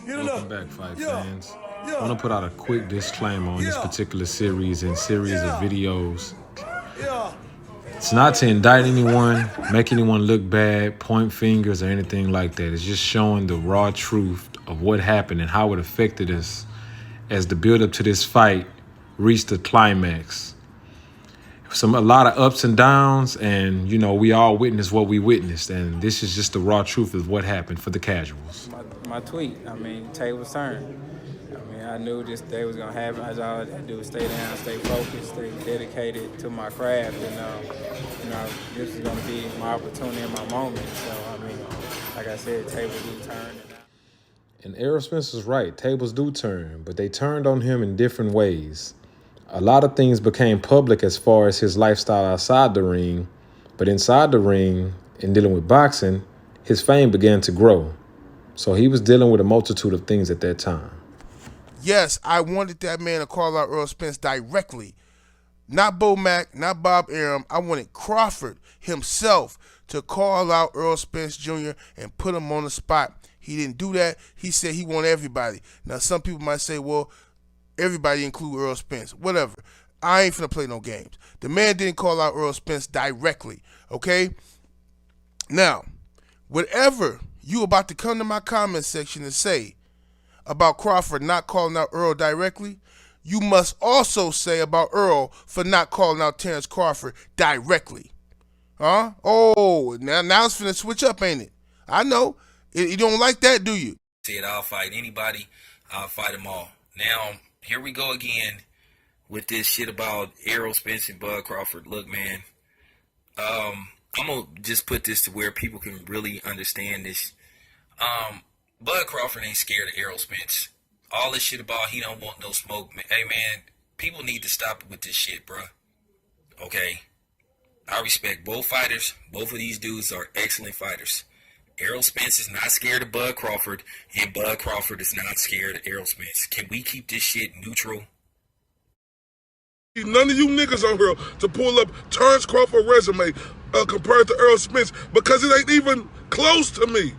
Welcome back, fight fans. I want to put out a quick disclaimer on this particular series and series of videos. It's not to indict anyone, make anyone look bad, point fingers, or anything like that. It's just showing the raw truth of what happened and how it affected us as the build-up to this fight reached the climax. A lot of ups and downs, and we all witnessed what we witnessed, and this is just the raw truth of what happened for the casuals. My tweet, tables turned. I knew this day was gonna happen. All I had to do was stay down, stay focused, stay dedicated to my craft, and this is gonna be my opportunity and my moment. So like I said, tables do turn. And Errol Spence was right. Tables do turn, but they turned on him in different ways. A lot of things became public as far as his lifestyle outside the ring, but inside the ring, in dealing with boxing, his fame began to grow. So he was dealing with a multitude of things at that time. Yes, I wanted that man to call out Errol Spence directly. Not Bo Mack, not Bob Arum. I wanted Crawford himself to call out Errol Spence Jr. and put him on the spot. He didn't do that. He said he wanted everybody. Now, some people might say, well, everybody include Errol Spence. Whatever. I ain't finna play no games. The man didn't call out Errol Spence directly, okay? Now, whatever you about to come to my comment section and say about Crawford not calling out Errol directly, you must also say about Errol for not calling out Terence Crawford directly. Huh? Oh, now it's finna switch up, ain't it? I know. You don't like that, do you? Said I'll fight anybody. I'll fight them all. Now, here we go again with this shit about Errol Spence and Bud Crawford. Look, man, I'm going to just put this to where people can really understand this. Bud Crawford ain't scared of Errol Spence. All this shit about he don't want no smoke, man. Hey, man, people need to stop with this shit, bro. Okay? I respect both fighters. Both of these dudes are excellent fighters. Errol Spence is not scared of Bud Crawford, and Bud Crawford is not scared of Errol Spence. Can we keep this shit neutral? None of you niggas on here to pull up Terence Crawford resume compared to Errol Spence because it ain't even close to me.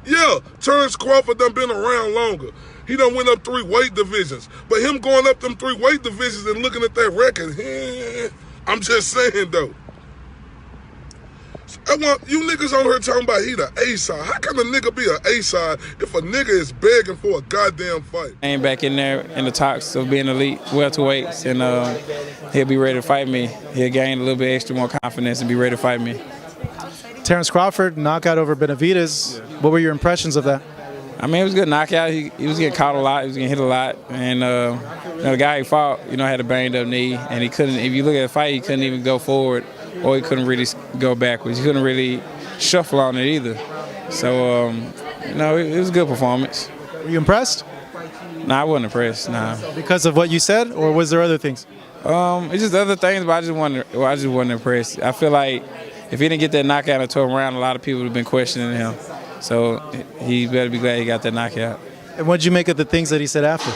Yeah, Terence Crawford done been around longer. He done went up 3 weight divisions. But him going up them 3 weight divisions and looking at that record, I'm just saying though. I want you niggas on here talking about he the A-side. How can a nigga be an A-side if a nigga is begging for a goddamn fight? I ain't back in there in the talks of being elite welterweights, and he'll be ready to fight me. He'll gain a little bit extra more confidence and be ready to fight me. Terence Crawford, knockout over Benavidez. Yeah. What were your impressions of that? It was a good knockout. He was getting caught a lot. He was getting hit a lot. And the guy he fought, had a banged up knee, and he couldn't. If you look at the fight, he couldn't even go forward, or he couldn't really go backwards. He couldn't really shuffle on it either. So, it was a good performance. Were you impressed? Nah, I wasn't impressed. Nah. Because of what you said, or was there other things? It's just other things, but I just wasn't impressed. I feel like if he didn't get that knockout in the 12th round, a lot of people would have been questioning him. So he better be glad he got that knockout. And what did you make of the things that he said after?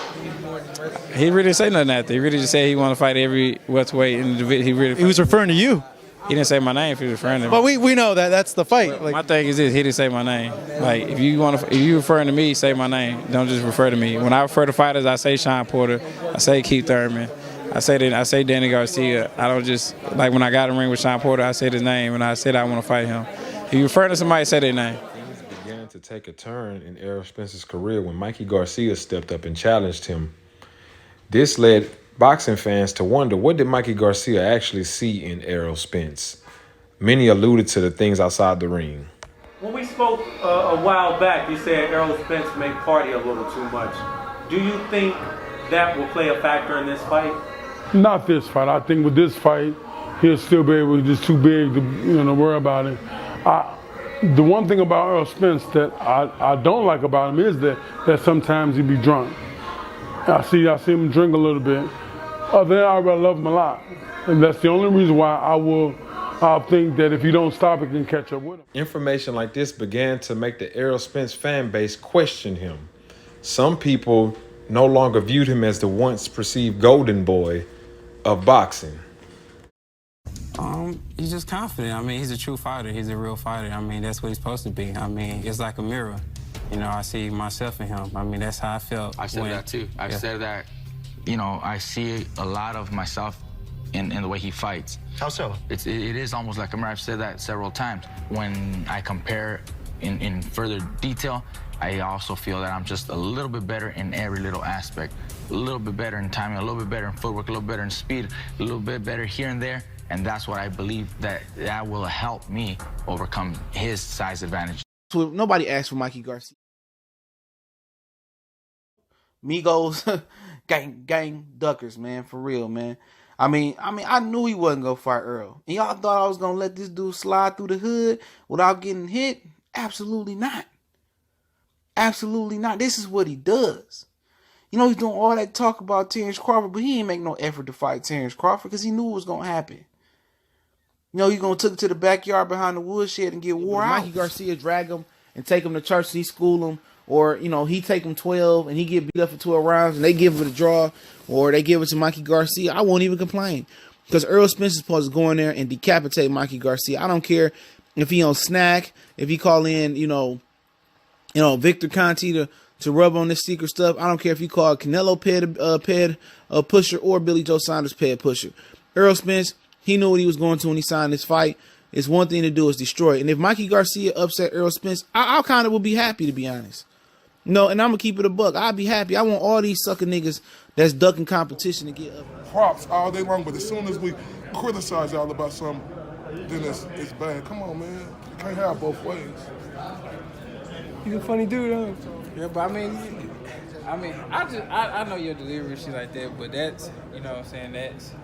He really didn't say nothing after. He really just said he wanted to fight every welterweight in the division. He was referring to you. He didn't say my name if he was referring to me. But we know that's the fight. Well, my thing is this: he didn't say my name. Like if you referring to me, say my name. Don't just refer to me. When I refer to fighters, I say Sean Porter, I say Keith Thurman, I say Danny Garcia. I don't just like when I got in the ring with Sean Porter, I said his name and I said I want to fight him. If you refer to somebody, say their name. Began to take a turn in Errol Spence's career when Mikey Garcia stepped up and challenged him. This led boxing fans to wonder, what did Mikey Garcia actually see in Errol Spence? Many alluded to the things outside the ring. When we spoke a while back, you said Errol Spence may party a little too much. Do you think that will play a factor in this fight? Not this fight. I think with this fight, he'll still be able to, just too big to worry about it. The one thing about Errol Spence that I don't like about him is that sometimes he be drunk. I see him drink a little bit. Other than that, I really love him a lot. And that's the only reason why I'll think that if you don't stop, it can catch up with him. Information like this began to make the Errol Spence fan base question him. Some people no longer viewed him as the once perceived golden boy of boxing. He's just confident. He's a true fighter. He's a real fighter. That's what he's supposed to be. It's like a mirror. You know, I see myself in him. I mean, that's how I felt. I've said that too. I've said that, you know, I see a lot of myself in the way he fights. How so? It is almost like, I've said that several times. When I compare in further detail, I also feel that I'm just a little bit better in every little aspect. A little bit better in timing, a little bit better in footwork, a little better in speed, a little bit better here and there. And that's what I believe that will help me overcome his size advantage. So nobody asked for Mikey Garcia. Migos, gang duckers, man, for real, man. I mean, I knew he wasn't gonna fight Errol. And y'all thought I was gonna let this dude slide through the hood without getting hit? Absolutely not. Absolutely not. This is what he does. You know, he's doing all that talk about Terence Crawford, but he ain't make no effort to fight Terence Crawford because he knew it was gonna happen. You know, he's gonna take it to the backyard behind the woodshed and get wore out. Mikey Garcia drag him and take him to church and he school him. Or, you know, he take him 12 and he get beat up for 12 rounds and they give him a draw, or they give it to Mikey Garcia. I won't even complain because Errol Spence is supposed to go in there and decapitate Mikey Garcia. I don't care if he on snack, if he call in, you know, Victor Conti to rub on this secret stuff. I don't care if he call Canelo ped pusher or Billy Joe Saunders ped pusher. Errol Spence, he knew what he was going to when he signed this fight. It's one thing to do is destroy it. And if Mikey Garcia upset Errol Spence, I kind of would be happy, to be honest. No, and I'm going to keep it a buck. I'd be happy. I want all these sucker niggas that's ducking competition to get up. Props all day long, but as soon as we criticize y'all about something, then it's bad. Come on, man. You can't have both ways. He's a funny dude, though. Yeah, but I know your delivery and shit like that, but that's, you know what I'm saying,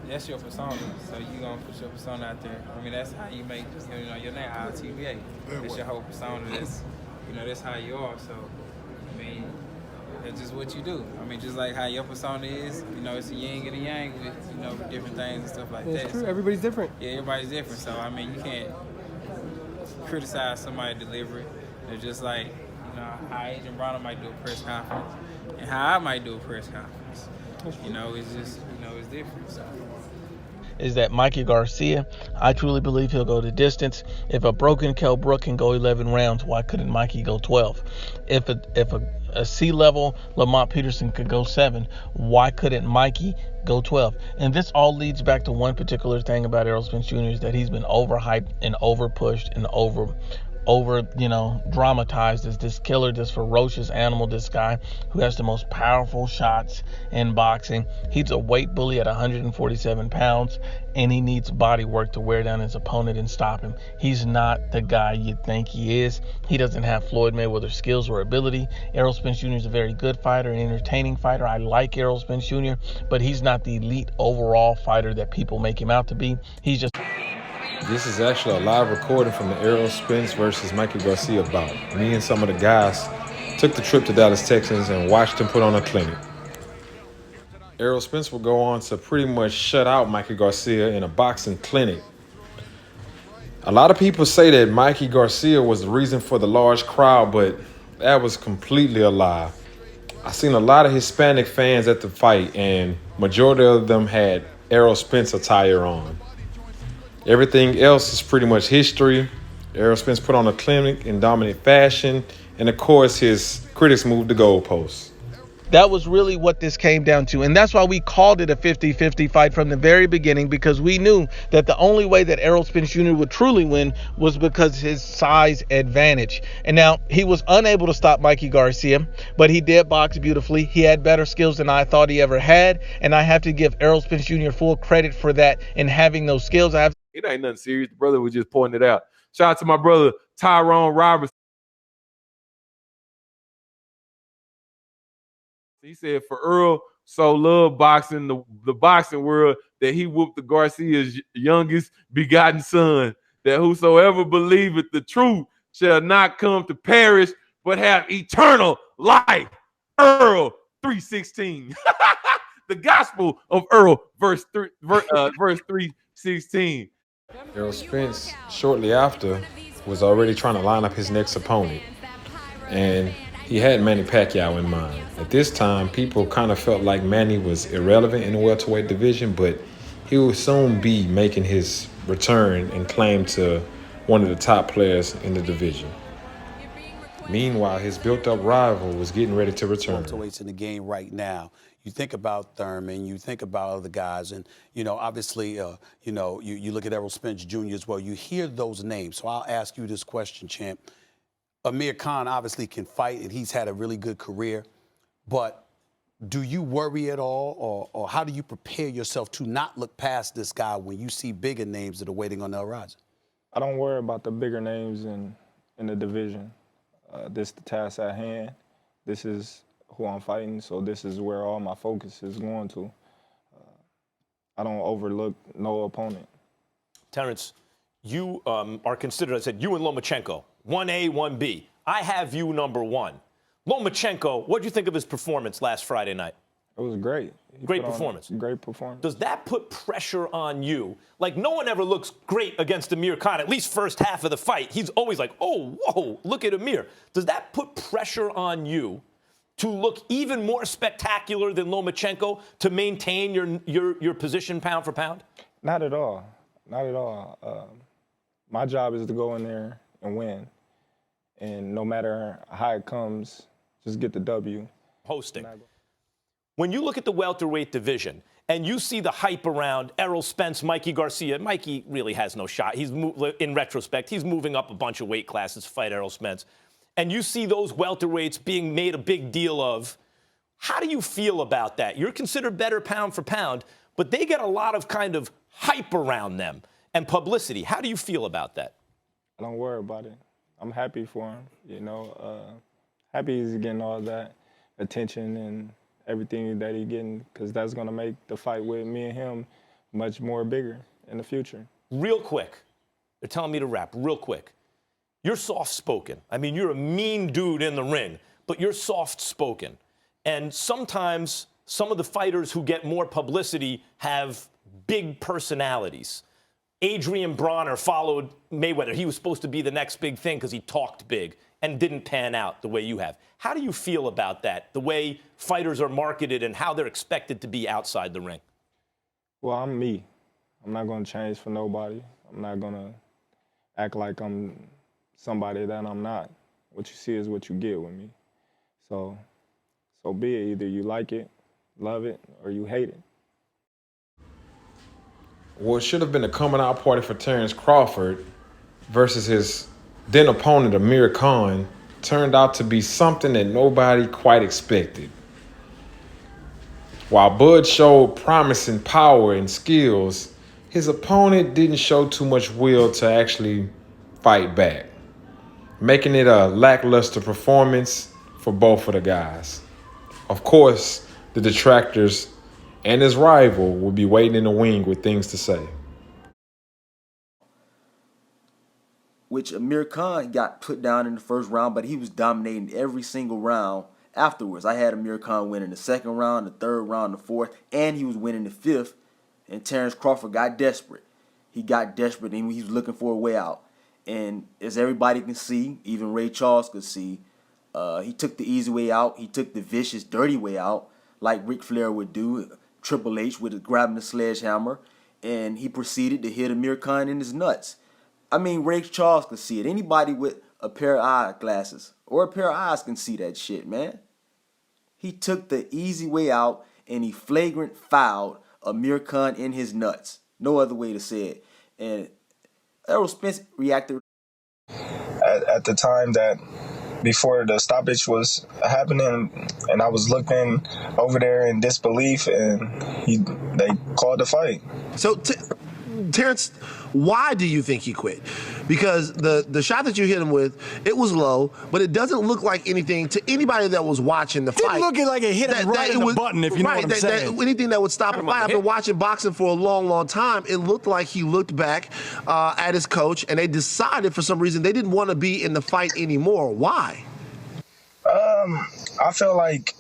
that's your persona. So you gonna put your persona out there. I mean, that's how you make, you know, your name out of TVA. That's your whole persona. That's, you know, that's how you are. So, I mean, that's just what you do. I mean, just like how your persona is, you know, it's a yin and a yang with, you know, different things and stuff like that. That's true. So, Everybody's different. Yeah, everybody's different. So, I mean, you can't criticize somebody's delivery. They're just like, you know, how Agent Brown might do a press conference and how I might do a press conference. You know, it's just, you know, it's different. So. Is that Mikey Garcia, I truly believe he'll go the distance. If a broken Kell Brook can go 11 rounds, why couldn't Mikey go 12? If a C-level Lamont Peterson could go 7, why couldn't Mikey go 12? And this all leads back to one particular thing about Errol Spence Jr. is that he's been overhyped and overpushed and over, you know, dramatized as this killer, this ferocious animal, this guy who has the most powerful shots in boxing. He's a weight bully at 147 pounds, and he needs body work to wear down his opponent and stop him. He's not the guy you think he is. He doesn't have Floyd Mayweather's skills or ability. Errol Spence Jr. is a very good fighter, an entertaining fighter. I like Errol Spence Jr., but he's not the elite overall fighter that people make him out to be. He's just... This is actually a live recording from the Errol Spence versus Mikey Garcia bout. Me and some of the guys took the trip to Dallas, Texas and watched him put on a clinic. Errol Spence will go on to pretty much shut out Mikey Garcia in a boxing clinic. A lot of people say that Mikey Garcia was the reason for the large crowd, but that was completely a lie. I seen a lot of Hispanic fans at the fight, and majority of them had Errol Spence attire on. Everything else is pretty much history. Errol Spence put on a clinic in dominant fashion, and of course his critics moved the goalposts. That was really what this came down to. And that's why we called it a 50-50 fight from the very beginning, because we knew that the only way that Errol Spence Jr. would truly win was because his size advantage. And now he was unable to stop Mikey Garcia, but he did box beautifully. He had better skills than I thought he ever had. And I have to give Errol Spence Jr. full credit for that and having those skills. It ain't nothing serious. The brother was just pointing it out. Shout out to my brother, Tyrone Robertson. He said for Errol so loved boxing, the boxing world, that he whooped the Garcia's youngest begotten son, that whosoever believeth the truth shall not come to perish, but have eternal life. Errol 3:16. The gospel of Errol, verse 3:16. Errol Spence, shortly after, was already trying to line up his next opponent. And he had Manny Pacquiao in mind. At this time, people kind of felt like Manny was irrelevant in the welterweight division, but he will soon be making his return and claim to one of the top players in the division. Meanwhile, his built-up rival was getting ready to return. Welterweights in the game right now. You think about Thurman, you think about other guys, and, you know, obviously, you know, you look at Errol Spence Jr. as well. You hear those names. So I'll ask you this question, champ. Amir Khan obviously can fight, and he's had a really good career. But do you worry at all, or how do you prepare yourself to not look past this guy when you see bigger names that are waiting on the horizon? I don't worry about the bigger names in the division. This is the task at hand. This is who I'm fighting, so this is where all my focus is going to. I don't overlook no opponent. Terence, you are considered, I said, you and Lomachenko, 1A, 1B. I have you number 1. Lomachenko, what did you think of his performance last Friday night? It was great. Great performance. Great performance. Does that put pressure on you? Like, no one ever looks great against Amir Khan, at least first half of the fight. He's always like, oh, whoa, look at Amir. Does that put pressure on you to look even more spectacular than Lomachenko to maintain your position pound for pound? Not at all. Not at all. My job is to go in there and win. And no matter how it comes, just get the W. Hosting. When you look at the welterweight division and you see the hype around Errol Spence, Mikey Garcia, Mikey really has no shot. In retrospect, he's moving up a bunch of weight classes to fight Errol Spence. And you see those welterweights being made a big deal of. How do you feel about that? You're considered better pound for pound, but they get a lot of kind of hype around them and publicity. How do you feel about that? I don't worry about it. I'm happy for him, you know. Happy he's getting all that attention and everything that he's getting, because that's going to make the fight with me and him much more bigger in the future. Real quick, they're telling me to wrap. Real quick. You're soft-spoken. I mean, you're a mean dude in the ring, but you're soft-spoken. And sometimes some of the fighters who get more publicity have big personalities. Adrian Bronner followed Mayweather. He was supposed to be the next big thing because he talked big and didn't pan out the way you have. How do you feel about that, the way fighters are marketed and how they're expected to be outside the ring? Well, I'm me. I'm not going to change for nobody. I'm not going to act like I'm somebody that I'm not. What you see is what you get with me. So be it. Either you like it, love it, or you hate it. What should have been a coming out party for Terence Crawford versus his then opponent Amir Khan turned out to be something that nobody quite expected. While Bud showed promising power and skills, his opponent didn't show too much will to actually fight back, making it a lackluster performance for both of the guys. Of course, the detractors and his rival will be waiting in the wing with things to say. Which Amir Khan got put down in the first round, but he was dominating every single round afterwards. I had Amir Khan winning the second round, the third round, the fourth, and he was winning the fifth. And Terence Crawford got desperate. He got desperate, and he was looking for a way out. And as everybody can see, even Ray Charles could see, he took the easy way out. He took the vicious, dirty way out, like Ric Flair would do, Triple H with grabbing the sledgehammer, and he proceeded to hit Amir Khan in his nuts. I mean, Ray Charles could see it. Anybody with a pair of eyeglasses or a pair of eyes can see that shit, man. He took the easy way out, and he flagrant fouled Amir Khan in his nuts. No other way to say it. And Errol Spence reacted. At the time that before the stoppage was happening, and I was looking over there in disbelief, and they called the fight. So, Terence, why do you think he quit? Because the shot that you hit him with, it was low, but it doesn't look like anything to anybody that was watching the fight. Didn't look like it hit him right in the button, if you know what I'm saying. Anything that would stop a fight. I've been watching boxing for a long, long time. It looked like he looked back at his coach, and they decided for some reason they didn't want to be in the fight anymore. Why? I feel like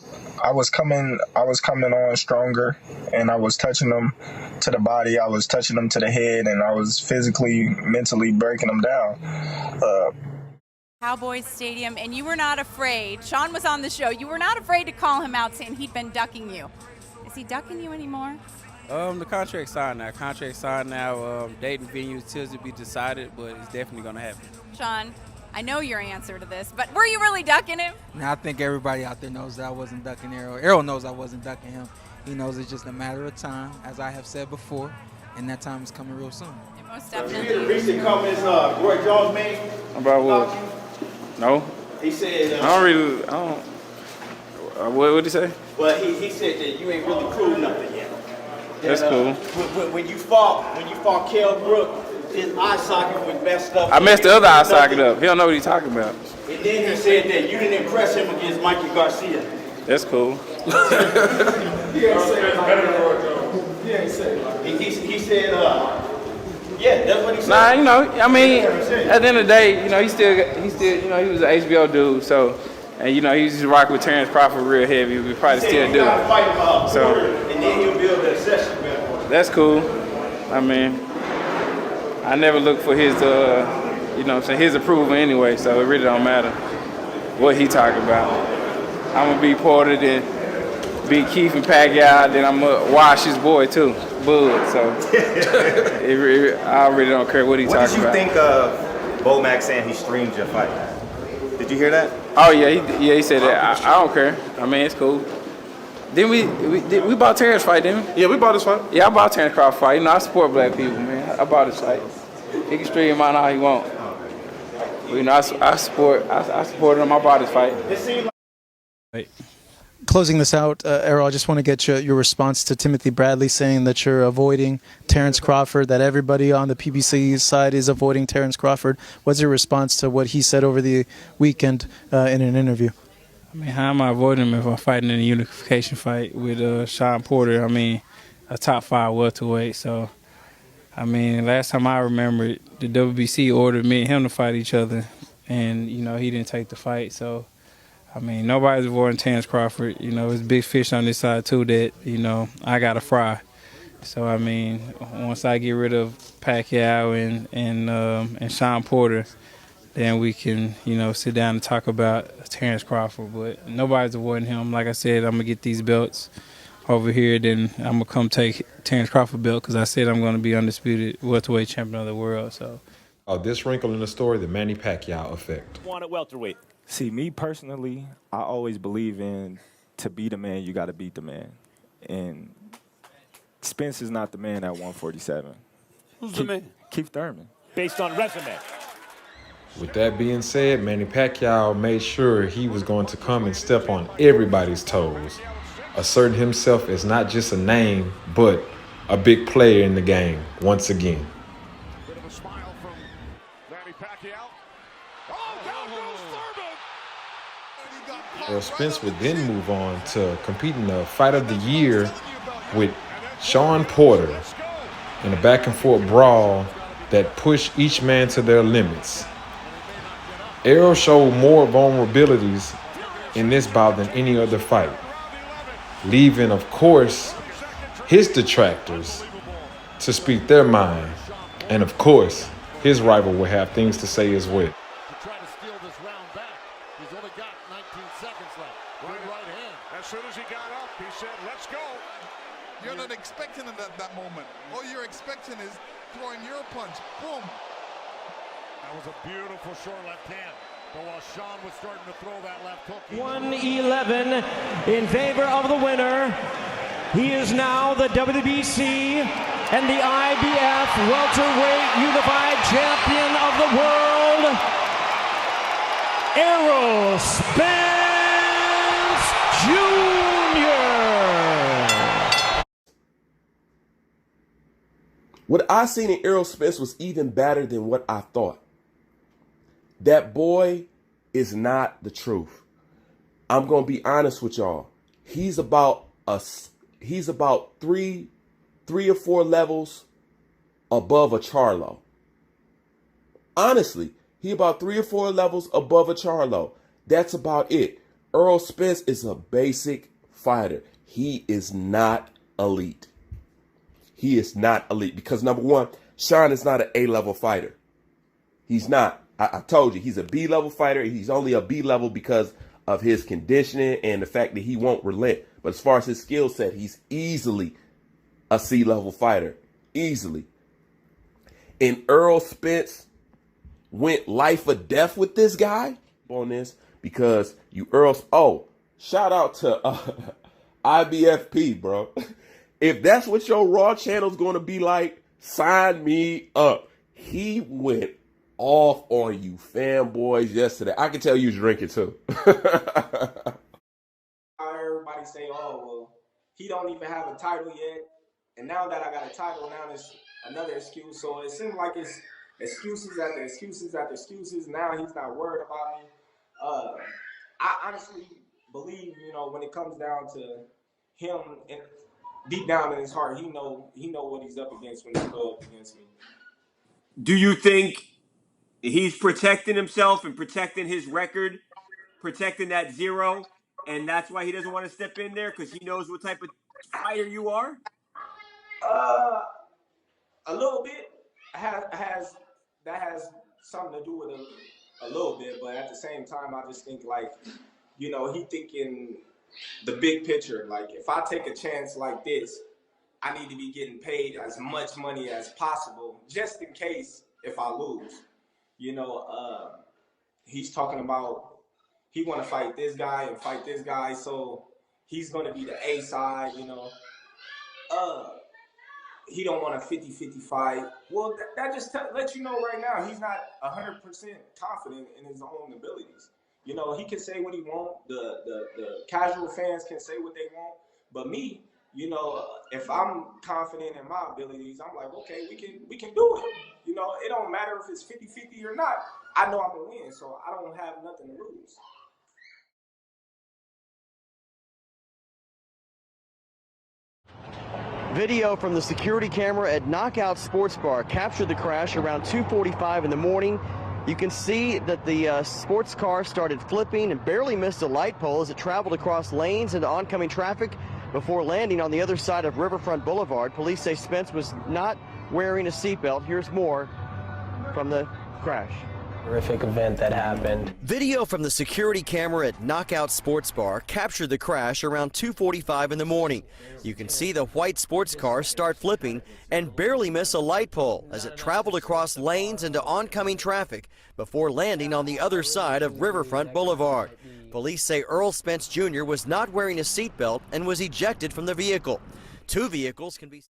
I was coming on stronger, and I was touching them to the body, I was touching them to the head, and I was physically, mentally breaking them down. Cowboys Stadium, and you were not afraid. Sean was on the show. You were not afraid to call him out, saying he'd been ducking you. Is he ducking you anymore? The contract's signed now. Dating venue still to be decided, but it's definitely going to happen. Sean, I know your answer to this, but were you really ducking him? Now, I think everybody out there knows that I wasn't ducking Errol. Errol knows I wasn't ducking him. He knows it's just a matter of time, as I have said before, and that time is coming real soon. Most You hear the recent comments Roy Jones made? About what? No. He said. What did he say? Well, he said that you ain't really proved nothing yet. That's cool. When you fought Kell Brook, his eye socket was messed up. I messed the other eye socket up. He don't know what he's talking about. And then he said that you didn't impress him against Mikey Garcia. That's cool. He said, yeah, that's what he said. Nah, you know, I mean, at the end of the day, you know, he still, you know, he was an HBO dude, so, and you know, he used to rock with Terence Crawford real heavy. We probably still do. So, and then he'll build that session back. That's cool. I mean, I never look for his, you know what I'm saying, his approval anyway, so it really don't matter what he talking about. I'm gonna be Porter, then beat Keith and Pacquiao, then I'm gonna wash his boy too, Bud. So I really don't care what he talking about. What did you think of Bo Mack saying he streamed your fight? Did you hear that? Oh yeah, he said that. I don't care. I mean, it's cool. Then we bought Terence fight, didn't we? Yeah, we bought this fight. Yeah, I bought Terence Crawford fight. You know, I support black people, man. I bought this fight. He can stream mine all he want. But, you know, I support him. I bought this fight. Closing this out, Errol, I just want to get your response to Timothy Bradley saying that you're avoiding Terence Crawford, that everybody on the PBC side is avoiding Terence Crawford. What's your response to what he said over the weekend in an interview? I mean, how am I avoiding him if I'm fighting in a unification fight with Sean Porter? I mean, a top 5 welterweight. So, I mean, last time I remember, the WBC ordered me and him to fight each other, and, you know, he didn't take the fight. So, I mean, nobody's avoiding Terence Crawford. You know, there's big fish on this side, too, that, you know, I got to fry. So, I mean, once I get rid of Pacquiao and Sean Porter, then we can, you know, sit down and talk about Terence Crawford. But nobody's avoiding him. Like I said, I'm going to get these belts over here, then I'm going to come take Terence Crawford belt because I said I'm going to be undisputed welterweight champion of the world. So, this wrinkle in the story, the Manny Pacquiao effect. One at welterweight. See, me personally, I always believe in to be the man, you got to beat the man. And Spence is not the man at 147. Who's the man? Keith Thurman. Based on resume. With that being said, Manny Pacquiao made sure he was going to come and step on everybody's toes, asserting himself as not just a name, but a big player in the game once again. Well, Spence would then move on to compete in the Fight of the Year with Sean Porter in a back-and-forth brawl that pushed each man to their limits. Errol showed more vulnerabilities in this bout than any other fight, leaving, of course, his detractors to speak their mind. And, of course, his rival will have things to say as well. As soon as he got up, he said, let's go. You're not expecting it at that moment. All you're expecting is throwing your punch. Boom. That was a beautiful short left hand. But while Sean was starting to throw that left hook, 111 in favor of the winner. He is now the WBC and the IBF welterweight unified champion of the world, Errol Spence Jr. What I seen in Errol Spence was even better than what I thought. That boy is not the truth. I'm gonna be honest with y'all. He's about three or four levels above a Charlo. Honestly, he about 3 or 4 levels above a Charlo. That's about it. Errol Spence is a basic fighter. He is not elite. He is not elite because, number one, Sean is not an A-level fighter. He's not. I told you, he's a B-level fighter. He's only a B-level because of his conditioning and the fact that he won't relent. But as far as his skill set, he's easily a C-level fighter. Easily. And Errol Spence went life or death with this guy on this because you Errol. Oh, shout out to IBFP, bro. If that's what your Raw channel's going to be like, sign me up. He went off on you fanboys yesterday. I can tell you was drinking too. Everybody say, oh, well, he don't even have a title yet. And now that I got a title, now there's another excuse. So it seems like it's excuses after excuses after excuses. Now he's not worried about me. I honestly believe, you know, when it comes down to him, and deep down in his heart, he know what he's up against when he go up against me. Do you think he's protecting himself and protecting his record, protecting that 0, and that's why he doesn't want to step in there because he knows what type of fighter you are? A little bit that has something to do with a little bit, but at the same time, I just think, like, you know, he thinking the big picture. Like, if I take a chance like this, I need to be getting paid as much money as possible, just in case if I lose. You know, he's talking about he want to fight this guy and fight this guy, so he's going to be the A side, you know. He don't want a 50-50 fight. Well, that just lets you know right now he's not 100% confident in his own abilities. You know, he can say what he wants. The casual fans can say what they want. But me, you know, if I'm confident in my abilities, I'm like, okay, we can do it. You know, it don't matter if it's 50-50 or not. I know I'm going to win, so I don't have nothing to lose. Video from the security camera at Knockout Sports Bar captured the crash around 2:45 in the morning. You can see that the sports car started flipping and barely missed a light pole as it traveled across lanes into oncoming traffic before landing on the other side of Riverfront Boulevard. Police say Spence was not wearing a seatbelt. Here's more from the crash. Horrific event that happened. Video from the security camera at Knockout Sports Bar captured the crash around 2:45 in the morning. You can see the white sports car start flipping and barely miss a light pole as it traveled across lanes into oncoming traffic before landing on the other side of Riverfront Boulevard. Police say Errol Spence Jr. was not wearing a seatbelt and was ejected from the vehicle. 2 vehicles can be